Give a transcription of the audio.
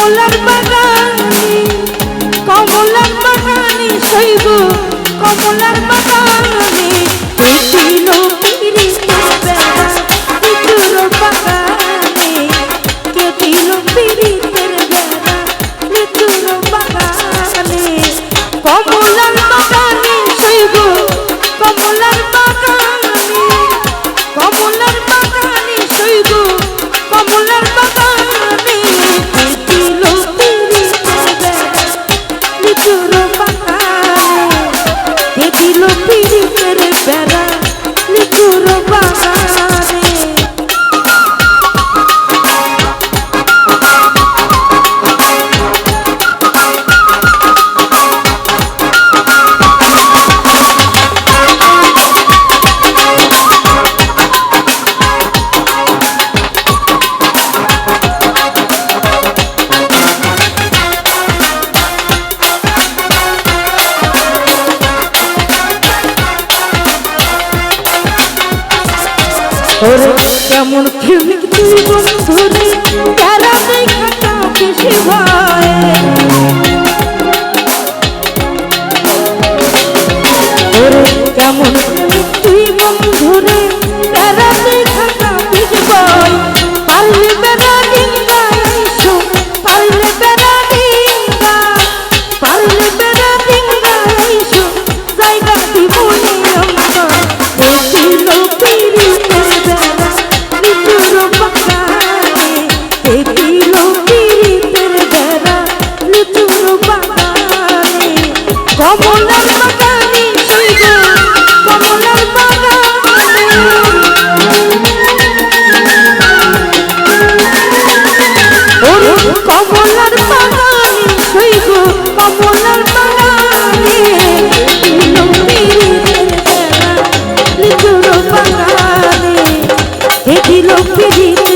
কমলার বাগানে কমলার বাগানে শৈব কমলার বাগানে ছিল পিরিতের বেড়া লিচুর বাগানে কে দিল পিরিতের বেড়া লিচুর বাগানে কমলার বাগানে শৈব কমলার বাগানে কমলার বাগানে শৈব কমলার বাগানে ছিল পিরিতের বেড়া লিচুর বাগানে কে দিল পিরিতের বেড়া লিচুর বাগানে ওরে কেমন খেলি তুই বন্ধুরে তারা দেখা বেশি ভয় ওরে কেমন খেলি তুই বন্ধুরে তারা দেখা বেশি ভয় পারলে বেড়া ডিঙ্গা আইসো পারলে বেড়া ডিঙ্গা পারলে বেড়া ডিঙ্গা আইসো জায়গা দিব নিয়মটা বলছিল পিরিতের বেড়া লিচুর বাগানে কে দিল পিরিতের বেড়া লিচুর বাগানে কমলার বাগানে শৈব কমলার বাগানে ওরে কমলার বাগানে শৈব কমলার বাগানে দিল পিরিতের বেড়া লিচুর বাগানে কে দিল পিরিতের